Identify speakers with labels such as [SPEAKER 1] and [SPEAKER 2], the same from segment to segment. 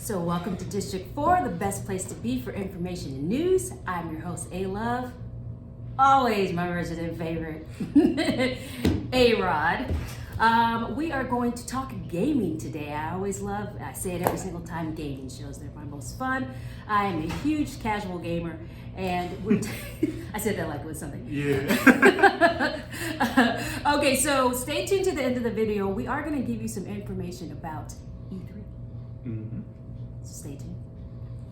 [SPEAKER 1] So welcome to District 4, the best place to be for information and news. I'm your host, A-Love. Always my resident favorite, A-Rod. We are going to talk gaming today. I say it every single time, gaming shows. They're my most fun. I am a huge casual gamer, and I said that like it was something.
[SPEAKER 2] Yeah.
[SPEAKER 1] Okay, so stay tuned to the end of the video. We are going to give you some information about E3.
[SPEAKER 2] Mm-hmm.
[SPEAKER 1] So stay tuned.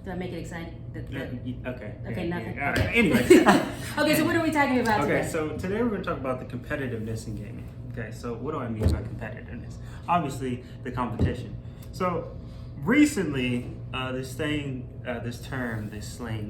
[SPEAKER 1] Did I make it exciting?
[SPEAKER 2] Okay.
[SPEAKER 1] Okay, nothing.
[SPEAKER 2] Yeah. All right. Anyway.
[SPEAKER 1] Okay, so what are we talking about today?
[SPEAKER 2] Okay, so today we're going to talk about the competitiveness in gaming. Okay, so what do I mean by competitiveness? Obviously, the competition. So recently, this slang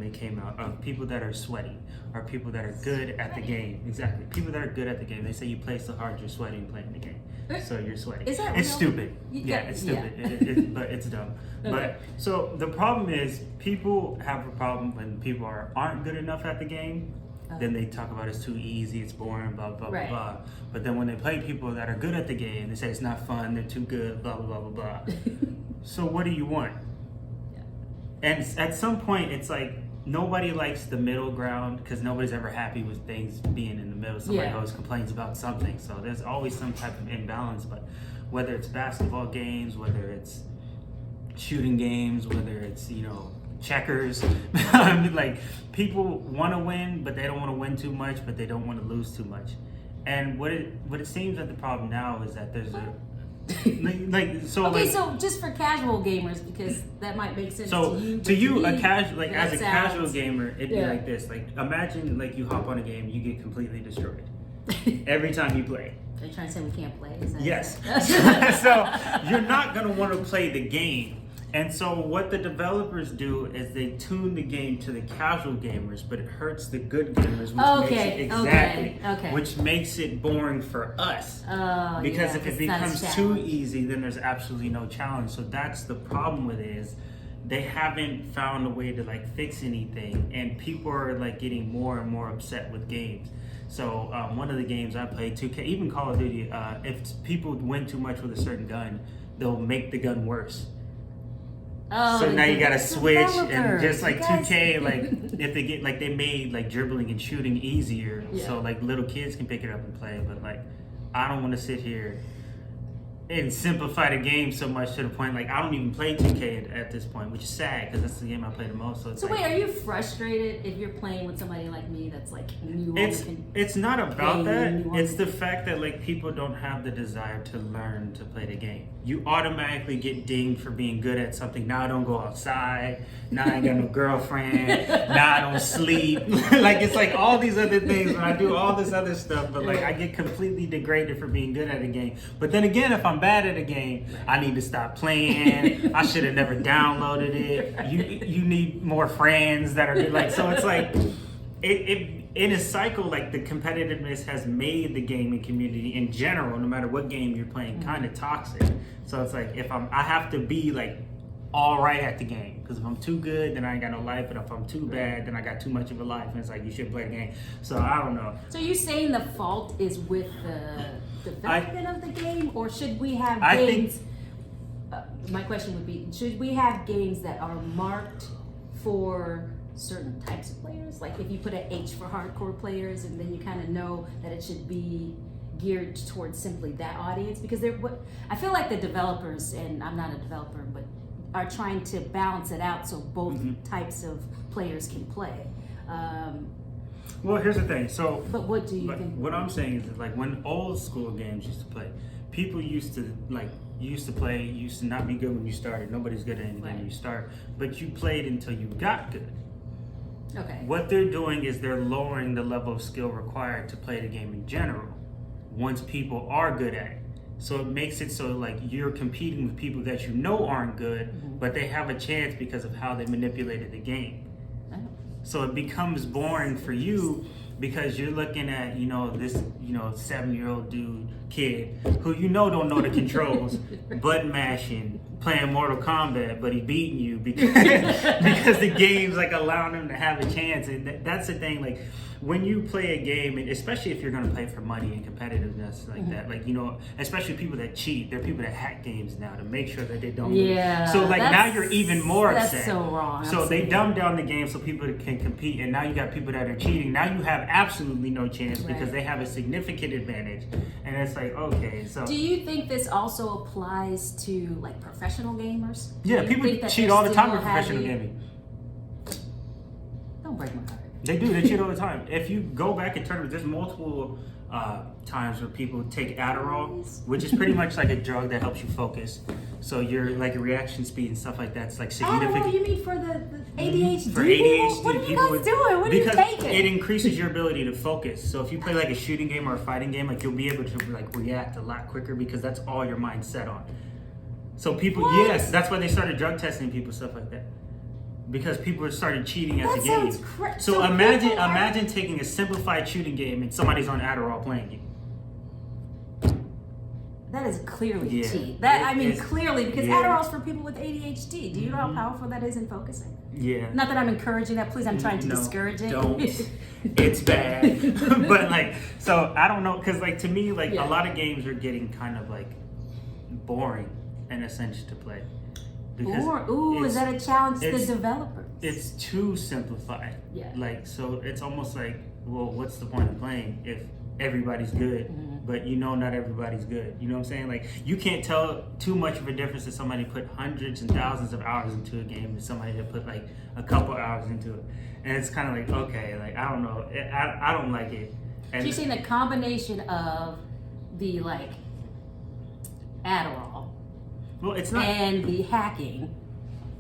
[SPEAKER 2] they came out of people that are sweaty or people that are good at the game. Exactly, people that are good at the game. They say you play so hard, you're sweating playing the game. So you're sweating.
[SPEAKER 1] Is that
[SPEAKER 2] It's
[SPEAKER 1] real?
[SPEAKER 2] stupid. Yeah, it's stupid.
[SPEAKER 1] Yeah.
[SPEAKER 2] But it's dumb.
[SPEAKER 1] Okay.
[SPEAKER 2] But so the problem is people have a problem when people aren't good enough at the game. Then they talk about it's too easy, it's boring, blah, blah,
[SPEAKER 1] Right.
[SPEAKER 2] blah. But then when they play people that are good at the game, they say it's not fun, they're too good, blah, blah, blah, blah, blah. So what do you want?
[SPEAKER 1] Yeah.
[SPEAKER 2] And at some point, it's like nobody likes the middle ground because nobody's ever happy with things being in the middle. Somebody always complains about something. So there's always some type of imbalance. But whether it's basketball games, whether it's shooting games, whether it's, checkers. I mean, like, people want to win, but they don't want to win too much, but they don't want to lose too much. And what it seems that the problem now is that there's
[SPEAKER 1] So just for casual gamers, because that might make sense
[SPEAKER 2] so
[SPEAKER 1] to you.
[SPEAKER 2] to you,
[SPEAKER 1] me,
[SPEAKER 2] as a casual
[SPEAKER 1] sounds-
[SPEAKER 2] gamer, it'd be like this. Like, imagine like you hop on a game, you get completely destroyed every time you play.
[SPEAKER 1] Are you trying to say we can't play? Is that
[SPEAKER 2] Yes.
[SPEAKER 1] that?
[SPEAKER 2] So you're not gonna want to play the game. And so what the developers do is they tune the game to the casual gamers, but it hurts the good gamers, which makes it boring for us. Because if it becomes too easy, then there's absolutely no challenge. So that's the problem with it is they haven't found a way to like fix anything, and people are like getting more and more upset with games. So one of the games I played, 2K, even Call of Duty, if people win too much with a certain gun, they'll make the gun worse. So now you gotta switch, and just like 2K, like if they get like they made like dribbling and shooting easier, so like little kids can pick it up and play. But like I don't want to sit here and simplify the game so much to the point like I don't even play 2K at this point, which is sad because that's the game I play the most. So,
[SPEAKER 1] wait, are you frustrated if you're playing with somebody like me that's like new?
[SPEAKER 2] It's not about that. It's the fact that like people don't have the desire to learn to play the game. You automatically get dinged for being good at something. Now I don't go outside. Now I ain't got no girlfriend. Now I don't sleep. Like it's like all these other things when I do all this other stuff, but like I get completely degraded for being good at a game. But then again, if I'm bad at a game, I need to stop playing. I should have never downloaded it. You need more friends that are good. Like so it's like it in a cycle, like the competitiveness has made the gaming community in general, no matter what game you're playing, kind of toxic. So it's like I have to be like all right at the game, because if I'm too good, then I ain't got no life, and if I'm too bad, then I got too much of a life, and it's like you should play the game. So I don't know.
[SPEAKER 1] So you saying the fault is with the development of the game, or should we have games? My question would be: should we have games that are marked for certain types of players? Like if you put an H for hardcore players, and then you kind of know that it should be geared towards simply that audience, because I feel like the developers, and I'm not a developer, but are trying to balance it out so both types of players can play.
[SPEAKER 2] Well, here's the thing. So,
[SPEAKER 1] but what do you think?
[SPEAKER 2] What I'm saying is that, like, when old school games used to play, people used to play. You used to not be good when you started. Nobody's good at anything when you start, but you played until you got good.
[SPEAKER 1] Okay.
[SPEAKER 2] What they're doing is they're lowering the level of skill required to play the game in general. Once people are good at it. So it makes it so like you're competing with people that you know aren't good, but they have a chance because of how they manipulated the game. So it becomes boring for you because you're looking at, this, 7-year-old kid who don't know the controls, button mashing, playing Mortal Kombat, but he beating you because the game's like allowing him to have a chance. And that's the thing, like when you play a game, and especially if you're going to play for money and competitiveness like that, like, you know, especially people that cheat, there are people that hack games now to make sure that they don't lose. So like now you're even more upset.
[SPEAKER 1] That's so wrong.
[SPEAKER 2] So they dumb down the game so people can compete, and now you got people that are cheating. Now you have absolutely no chance because they have a significant advantage, and it's like, okay, so.
[SPEAKER 1] Do you think this also applies to like professional gamers?
[SPEAKER 2] Yeah, people cheat all the time with professional gaming.
[SPEAKER 1] Don't break my heart.
[SPEAKER 2] They do. They cheat all the time. If you go back in tournaments, there's multiple times where people take Adderall, which is pretty much like a drug that helps you focus. So your like your reaction speed and stuff like that's like significant.
[SPEAKER 1] Adderall, you mean for the ADHD?
[SPEAKER 2] For ADHD,
[SPEAKER 1] what are you guys doing? What are you taking?
[SPEAKER 2] Because it increases your ability to focus. So if you play like a shooting game or a fighting game, like you'll be able to like react a lot quicker because that's all your mind's set on. So people, yes, that's why they started drug testing people, stuff like that. Because people started cheating at the game. So imagine taking a simplified shooting game and somebody's on Adderall playing you.
[SPEAKER 1] That is clearly a cheat. Clearly, because Adderall's for people with ADHD. Do you know how powerful that is in focusing?
[SPEAKER 2] Yeah.
[SPEAKER 1] Not that I'm encouraging that. Please, I'm trying to discourage it.
[SPEAKER 2] Don't. It's bad. But like, so I don't know, because like to me, like a lot of games are getting kind of like boring in a sense to play.
[SPEAKER 1] Is that a challenge to the developers?
[SPEAKER 2] It's too simplified.
[SPEAKER 1] Yeah.
[SPEAKER 2] Like, so it's almost like, well, what's the point of playing if everybody's good, but you know not everybody's good. You know what I'm saying? Like, you can't tell too much of a difference if somebody put hundreds and thousands of hours into a game and somebody that put like a couple hours into it. And it's kind of like, okay, like, I don't know. I don't like it. And
[SPEAKER 1] so you're saying the combination of the like Adderall,
[SPEAKER 2] well, it's not,
[SPEAKER 1] and the hacking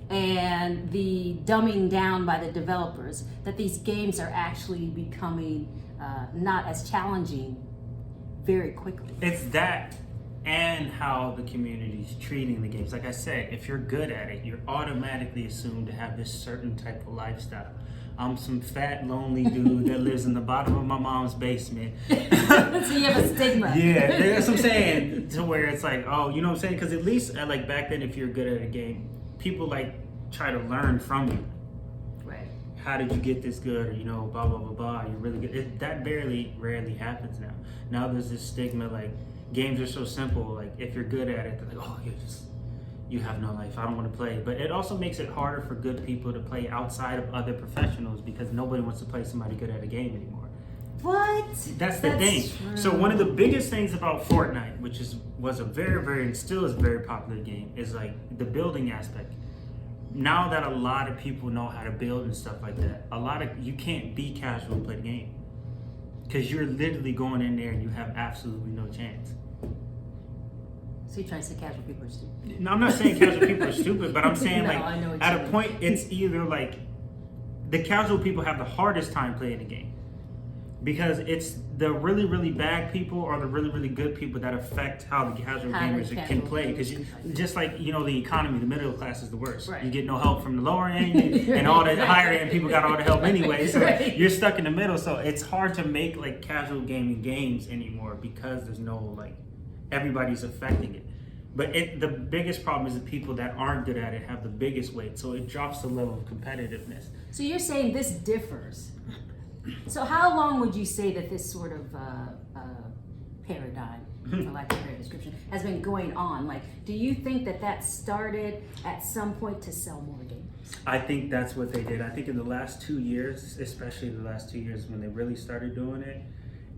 [SPEAKER 1] and the dumbing down by the developers, that these games are actually becoming not as challenging very quickly.
[SPEAKER 2] It's that and how the community's treating the games. Like I said, if you're good at it, you're automatically assumed to have this certain type of lifestyle. I'm some fat, lonely dude that lives in the bottom of my mom's basement.
[SPEAKER 1] So you have a stigma.
[SPEAKER 2] Yeah, that's what I'm saying. To where it's like, oh, you know what I'm saying? Because at least like back then, if you're good at a game, people like try to learn from you.
[SPEAKER 1] Right.
[SPEAKER 2] How did you get this good? Or, you know, blah, blah, blah, blah. You're really good. That rarely happens now. Now there's this stigma, like games are so simple. Like if you're good at it, they're like, oh, you have no life. I don't want to play. But it also makes it harder for good people to play outside of other professionals because nobody wants to play somebody good at a game anymore.
[SPEAKER 1] What?
[SPEAKER 2] That's the thing.
[SPEAKER 1] True.
[SPEAKER 2] So one of the biggest things about Fortnite, which was a very, and still is a very popular game, is like the building aspect. Now that a lot of people know how to build and stuff like that, you can't be casual and play the game. Because you're literally going in there and you have absolutely no chance.
[SPEAKER 1] So you're trying to say casual people are stupid?
[SPEAKER 2] No, I'm not saying casual people are stupid, but I'm saying
[SPEAKER 1] No,
[SPEAKER 2] like
[SPEAKER 1] I know what
[SPEAKER 2] at
[SPEAKER 1] you
[SPEAKER 2] a
[SPEAKER 1] mean.
[SPEAKER 2] point it's either like the casual people have the hardest time playing the game. Because it's the really, really bad people or the really, really good people that affect how the casual gamers can play. Because just like, you know, the economy, the middle class is the worst.
[SPEAKER 1] Right.
[SPEAKER 2] You get no help from the lower end, and all the higher end people got all the help anyway. So you're stuck in the middle. So it's hard to make like casual gaming games anymore because there's no like, everybody's affecting it. But the biggest problem is the people that aren't good at it have the biggest weight. So it drops the level of competitiveness.
[SPEAKER 1] So you're saying this differs. So how long would you say that this sort of paradigm, for lack of a better description, has been going on? Like, do you think that started at some point to sell more games?
[SPEAKER 2] I think that's what they did. I think in the last 2 years, especially the last 2 years when they really started doing it,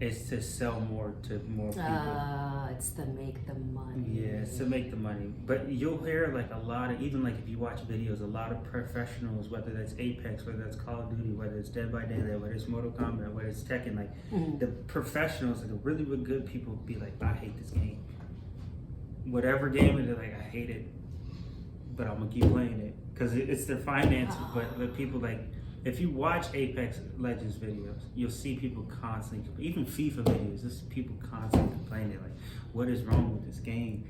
[SPEAKER 2] is to sell more to more people.
[SPEAKER 1] It's to make the money.
[SPEAKER 2] Yeah, it's to make the money. But you'll hear like a lot of, even like if you watch videos, a lot of professionals, whether that's Apex, whether that's Call of Duty, whether it's Dead by Daylight, whether it's Mortal Kombat, whether it's Tekken, like the professionals, like the really, really good people be like, I hate this game. Whatever game it is, like, I hate it, but I'm gonna keep playing it. Because it's their finances, but the people like, if you watch Apex Legends videos, you'll see people constantly, even FIFA videos, there's people constantly complaining like, what is wrong with this game?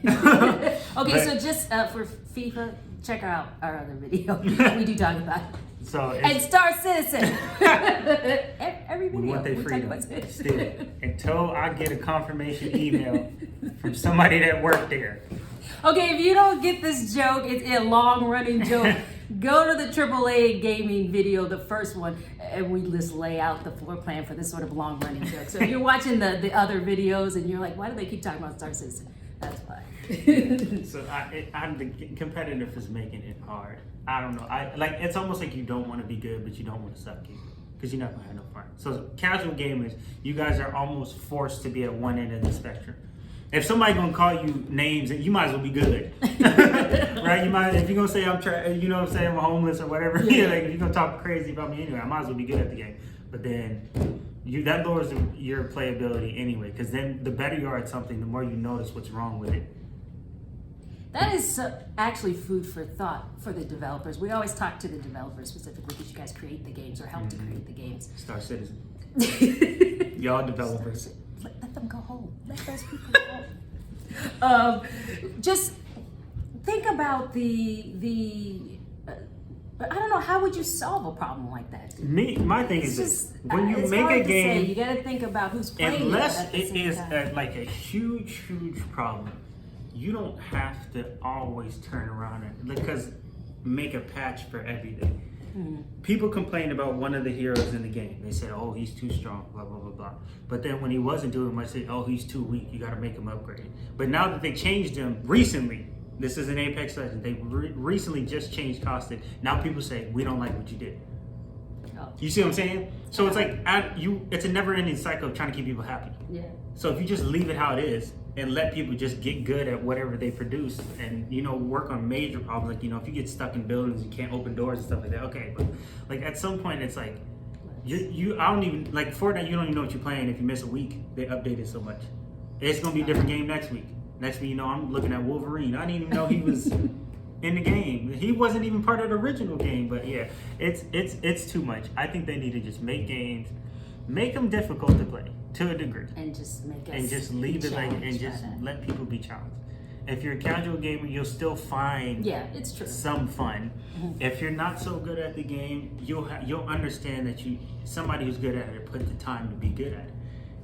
[SPEAKER 1] Okay, so just for FIFA, check out our other video. We do talk about it.
[SPEAKER 2] So
[SPEAKER 1] and Star Citizen. Every video.
[SPEAKER 2] We want their
[SPEAKER 1] we
[SPEAKER 2] freedom.
[SPEAKER 1] talk about it.
[SPEAKER 2] Still, until I get a confirmation email from somebody that worked there.
[SPEAKER 1] Okay, if you don't get this joke, it's a long-running joke. Go to the AAA gaming video, the first one, and we just lay out the floor plan for this sort of long running joke. So if you're watching the other videos and you're like, why do they keep talking about Star Citizen? That's why.
[SPEAKER 2] So I'm the competitive is making it hard. I don't know. It's almost like you don't want to be good, but you don't want to suck either, because you're not gonna have no fun. So casual gamers, you guys are almost forced to be at one end of the spectrum. If somebody gonna call you names, you might as well be good, right? You might, if you're gonna say you know what I'm saying, I'm homeless or whatever.
[SPEAKER 1] Yeah.
[SPEAKER 2] Like if you're gonna talk crazy about me anyway, I might as well be good at the game. But then that lowers your playability anyway, because then the better you are at something, the more you notice what's wrong with it.
[SPEAKER 1] That is actually food for thought for the developers. We always talk to the developers specifically because you guys create the games or help to create the games.
[SPEAKER 2] Star Citizen. Y'all developers.
[SPEAKER 1] Let them go home. Let those people go home. Just think about I don't know, how would you solve a problem like that?
[SPEAKER 2] My thing is this: when you make a game,
[SPEAKER 1] you got to think about who's playing.
[SPEAKER 2] Unless it is like a huge problem, you don't have to always turn around because make a patch for everything. Mm-hmm. People complain about one of the heroes in the game. They said, "Oh, he's too strong," blah blah blah blah. But then when he wasn't doing much, they said, "Oh, he's too weak. You got to make him upgrade." But now that they changed him recently, this is an Apex Legends. They recently just changed Caustic. Now people say, "We don't like what you did." Oh. You see what I'm saying? So it's like it's a never-ending cycle of trying to keep people happy.
[SPEAKER 1] Yeah.
[SPEAKER 2] So if you just leave it how it is and let people just get good at whatever they produce, and work on major problems, like if you get stuck in buildings, you can't open doors and stuff like that. Okay, but like at some point it's like I don't even like Fortnite. You don't even know what you're playing if you miss a week. They update it so much. It's gonna be a different game next week. Next thing you know, I'm looking at Wolverine. I didn't even know he was in the game. He wasn't even part of the original game. But yeah, it's too much. I think they need to just make games, make them difficult to play to a degree,
[SPEAKER 1] and just make us
[SPEAKER 2] and just leave it and just let people be challenged. If you're a casual gamer, you'll still find
[SPEAKER 1] it's true.
[SPEAKER 2] some fun. Mm-hmm. If you're not so good at the game, you'll understand that somebody who's good at it put the time to be good at it.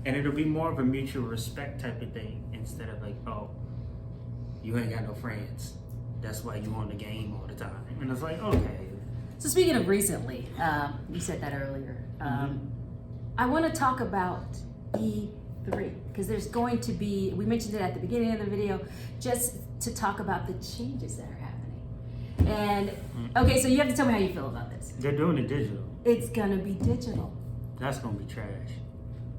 [SPEAKER 2] And it'll be more of a mutual respect type of thing instead of like, oh, you ain't got no friends. That's why you on the game all the time. And it's like, okay.
[SPEAKER 1] So speaking of recently, you said that earlier. I want to talk about E3 because there's going to be, we mentioned it at the beginning of the video, just to talk about the changes that are happening. And okay, so you have to tell me how you feel about this.
[SPEAKER 2] They're doing it digital.
[SPEAKER 1] It's going to be digital.
[SPEAKER 2] That's going to be trash.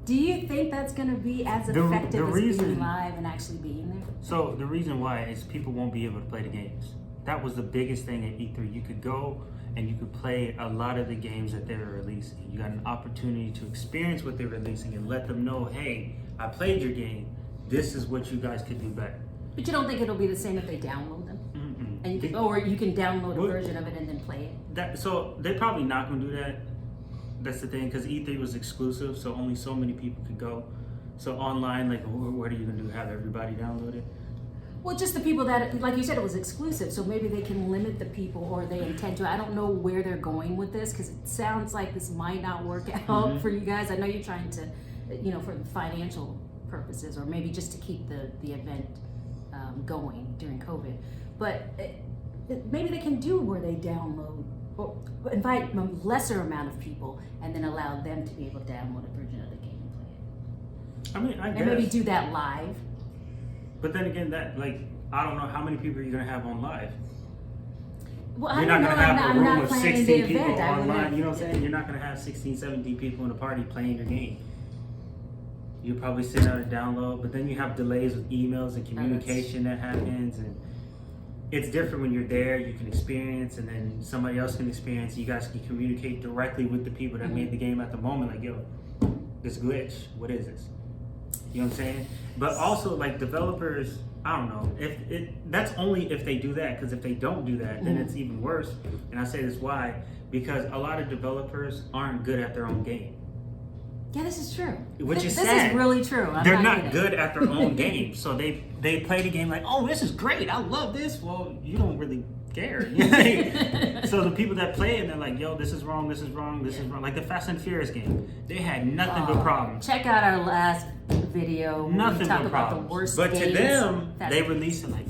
[SPEAKER 1] Do you think that's going to be as effective as being live and actually being there?
[SPEAKER 2] So the reason why is people won't be able to play the games. That was the biggest thing at E3. You could go and you could play a lot of the games that they were releasing. You got an opportunity to experience what they're releasing and let them know, hey, I played your game. This is what you guys could do better.
[SPEAKER 1] But you don't think it'll be the same if they download them? Mm-mm. And you can download a version of it and then play it?
[SPEAKER 2] So they're probably not going to do that. That's the thing, because E3 was exclusive, so only so many people could go. So online, like, what are you going to do? Have everybody download it?
[SPEAKER 1] Well, just the people that, like you said, it was exclusive, so maybe they can limit the people, or they intend to. I don't know where they're going with this, because it sounds like this might not work out for you guys. I know you're trying to, for financial purposes, or maybe just to keep the event going during COVID. But maybe they can do where they download, or invite a lesser amount of people, and then allow them to be able to download a version of the game and play it.
[SPEAKER 2] I mean, I guess.
[SPEAKER 1] And maybe do that live.
[SPEAKER 2] But then again, I don't know how many people you're going to have on live.
[SPEAKER 1] Well,
[SPEAKER 2] you're not going to have a room of 16 people
[SPEAKER 1] event.
[SPEAKER 2] online. You know what I'm saying? You're not going to have 16, 17 people in a party playing your game. You'll probably send out a download, but then you have delays with emails and communication that happens. And it's different when you're there. You can experience, and then somebody else can experience. You guys can communicate directly with the people that made the game at the moment. Like, yo, this glitch, what is this? You know what I'm saying? But also, like, developers, I don't know. That's only if they do that, because if they don't do that, then it's even worse. And I say this why? Because a lot of developers aren't good at their own game.
[SPEAKER 1] Yeah, this is true.
[SPEAKER 2] Which is
[SPEAKER 1] sad.
[SPEAKER 2] This is
[SPEAKER 1] really true.
[SPEAKER 2] They're not good at their own game. So they play the game like, oh, this is great. I love this. Well, you don't really care. So the people that play it, they're like, yo, this is wrong, this is wrong, this is wrong. Like the Fast and Furious game. They had nothing but problems.
[SPEAKER 1] Check out our last video.
[SPEAKER 2] Nothing
[SPEAKER 1] we talk
[SPEAKER 2] but
[SPEAKER 1] about
[SPEAKER 2] problems.
[SPEAKER 1] The worst
[SPEAKER 2] but
[SPEAKER 1] games.
[SPEAKER 2] To them, they release it like,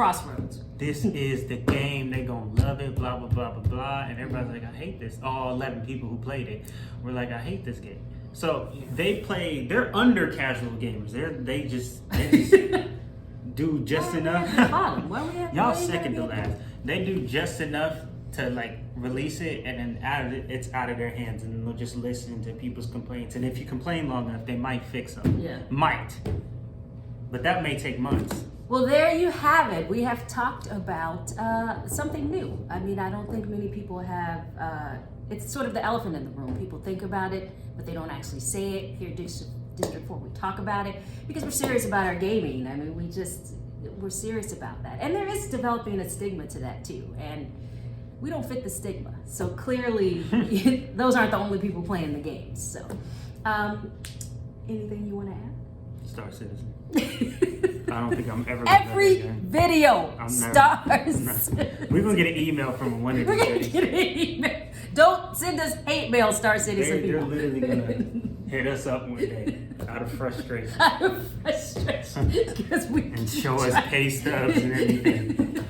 [SPEAKER 1] Crossroads.
[SPEAKER 2] This is the game. They gonna love it. Blah blah blah blah blah. And everybody's like, I hate this. All 11 people who played it were like, I hate this game. So they're under casual gamers. They just do just enough. Y'all second to last. They do just enough to like release it, and then it's out of their hands, and they'll just listen to people's complaints. And if you complain long enough, they might fix them.
[SPEAKER 1] Yeah.
[SPEAKER 2] Might. But that may take months.
[SPEAKER 1] Well, there you have it. We have talked about something new. I mean, I don't think many people have. It's sort of the elephant in the room. People think about it, but they don't actually say it. Here, District 4, we talk about it because we're serious about our gaming. I mean, we're serious about that. And there is developing a stigma to that too. And we don't fit the stigma. So clearly, those aren't the only people playing the games. So, anything you want to add?
[SPEAKER 2] Star Citizen. I don't think I'm ever
[SPEAKER 1] Every video stars.
[SPEAKER 2] We're gonna get an email from one of
[SPEAKER 1] We're
[SPEAKER 2] these
[SPEAKER 1] gonna
[SPEAKER 2] days.
[SPEAKER 1] get an email. Don't send us hate mail, Star Citizen
[SPEAKER 2] They're
[SPEAKER 1] people.
[SPEAKER 2] literally gonna hit us up one day out of frustration.
[SPEAKER 1] Out of frustration, because we
[SPEAKER 2] and show us pay stubs and everything.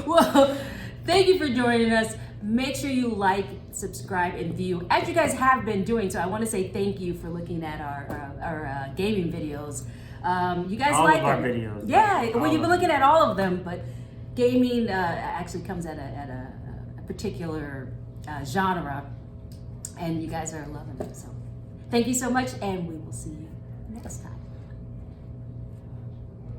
[SPEAKER 1] Well, thank you for joining us. Make sure you like, subscribe, and view, as you guys have been doing. So I want to say thank you for looking at our gaming videos. You guys
[SPEAKER 2] all
[SPEAKER 1] like
[SPEAKER 2] of our
[SPEAKER 1] them.
[SPEAKER 2] videos.
[SPEAKER 1] Yeah, well, you've been looking at all of them, but gaming actually comes at a particular genre, and you guys are loving it. So thank you so much, and we will see you next time.